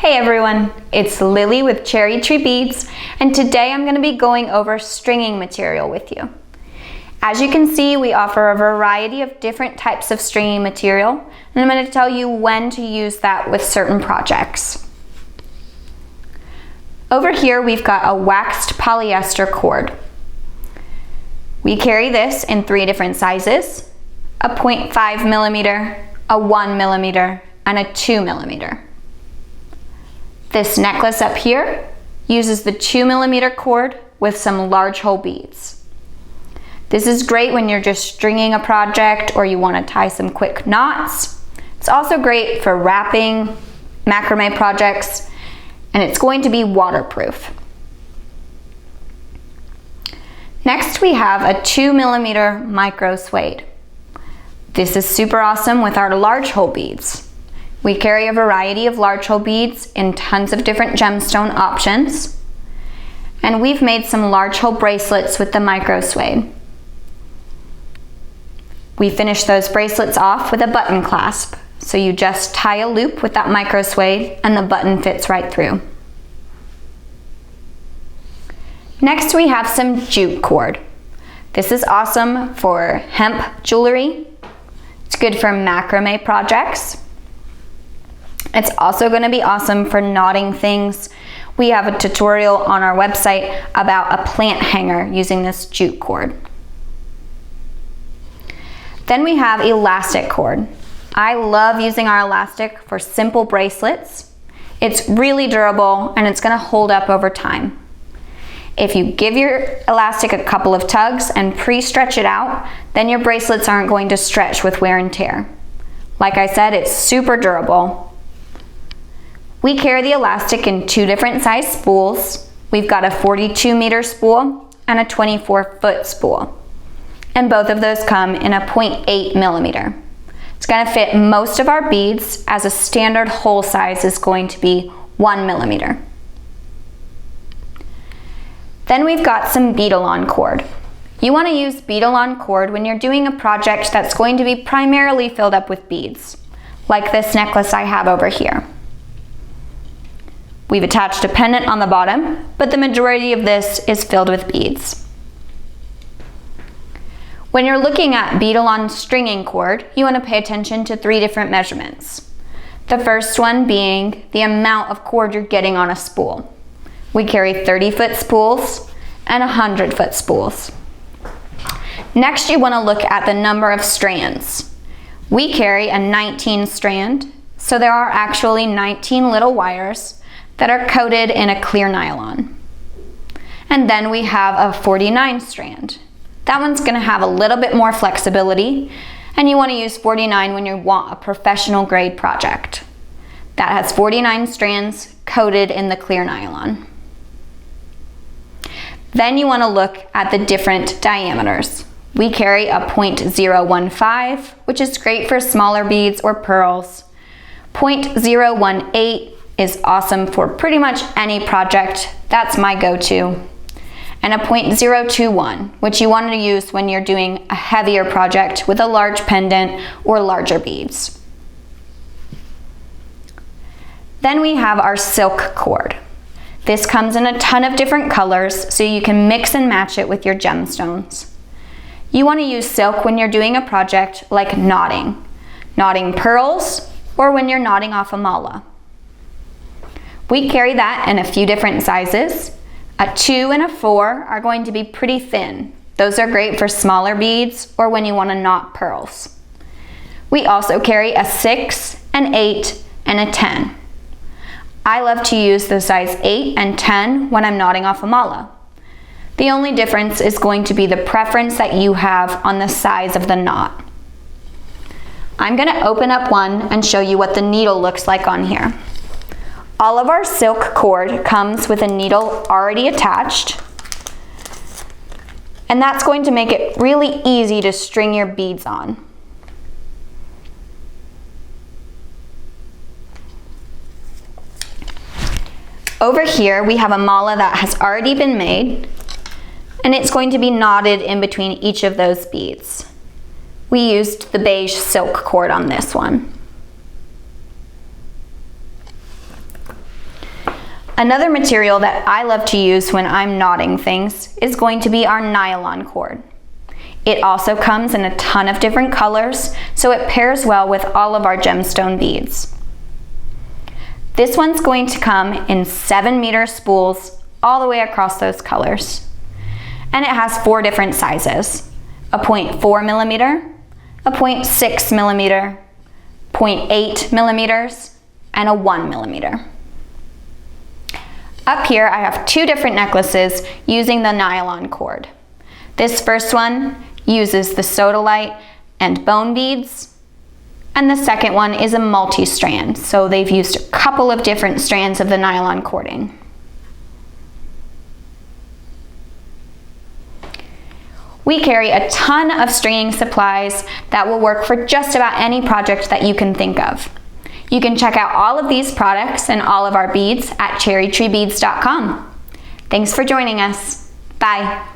Hey everyone, it's Lily with Cherry Tree Beads, and today I'm going to be going over stringing material with you. As you can see, we offer a variety of different types of stringing material, and I'm going to tell you when to use that with certain projects. Over here we've got a waxed polyester cord. We carry this in 3 different sizes, a 0.5 millimeter, a 1 millimeter, and a 2 millimeter. This necklace up here uses the 2 millimeter cord with some large hole beads. This is great when you're just stringing a project or you want to tie some quick knots. It's also great for wrapping, macrame projects, and it's going to be waterproof. Next we have a 2 millimeter micro suede. This is super awesome with our large hole beads. We carry a variety of large hole beads in tons of different gemstone options. And we've made some large hole bracelets with the micro suede. We finish those bracelets off with a button clasp. So you just tie a loop with that micro suede and the button fits right through. Next we have some Juke cord. This is awesome for hemp jewelry. It's good for macrame projects. It's also going to be awesome for knotting things. We have a tutorial on our website about a plant hanger using this Juke cord. Then we have elastic cord. I love using our elastic for simple bracelets. It's really durable and it's going to hold up over time. If you give your elastic a couple of tugs and pre-stretch it out, then your bracelets aren't going to stretch with wear and tear. Like I said, it's super durable. We carry the elastic in 2 different size spools. We've got a 42 meter spool and a 24 foot spool. And both of those come in a 0.8 millimeter. It's going to fit most of our beads, as a standard hole size is going to be 1 millimeter. Then we've got some Nylon cord. You want to use Nylon cord when you're doing a project that's going to be primarily filled up with beads, like this necklace I have over here. We've attached a pendant on the bottom, but the majority of this is filled with beads. When you're looking at Nylon stringing cord, you want to pay attention to 3 different measurements. The first one being the amount of cord you're getting on a spool. We carry 30 foot spools and 100 foot spools. Next, you want to look at the number of strands. We carry a 19 strand, so there are actually 19 little wires that are coated in a clear nylon. And then we have a 49 strand. That one's going to have a little bit more flexibility, and you want to use 49 when you want a professional grade project. That has 49 strands coated in the clear nylon. Then you want to look at the different diameters. We carry a 0.015, which is great for smaller beads or pearls. 0.018 is awesome for pretty much any project. That's my go-to. And a 0.021, which you want to use when you're doing a heavier project with a large pendant or larger beads. Then we have our silk cord. This comes in a ton of different colors, so you can mix and match it with your gemstones. You want to use silk when you're doing a project like knotting pearls, or when you're knotting off a mala. We carry that in a few different sizes. A 2 and a 4 are going to be pretty thin. Those are great for smaller beads or when you want to knot pearls. We also carry a 6, an 8, and a 10. I love to use the size 8 and 10 when I'm knotting off a mala. The only difference is going to be the preference that you have on the size of the knot. I'm going to open up one and show you what the needle looks like on here. All of our silk cord comes with a needle already attached, and that's going to make it really easy to string your beads on. Over here we have a mala that has already been made, and it's going to be knotted in between each of those beads. We used the beige silk cord on this one. Another material that I love to use when I'm knotting things is going to be our nylon cord. It also comes in a ton of different colors, so it pairs well with all of our gemstone beads. This one's going to come in 7-meter spools all the way across those colors. And it has 4 different sizes: a 0.4 millimeter, a 0.6 millimeter, 0.8 millimeters, and a 1 millimeter. Up here I have 2 different necklaces using the nylon cord. This first one uses the sodalite and bone beads, and the second one is a multi-strand, so they've used a couple of different strands of the nylon cording. We carry a ton of stringing supplies that will work for just about any project that you can think of. You can check out all of these products and all of our beads at cherrytreebeads.com. Thanks for joining us. Bye.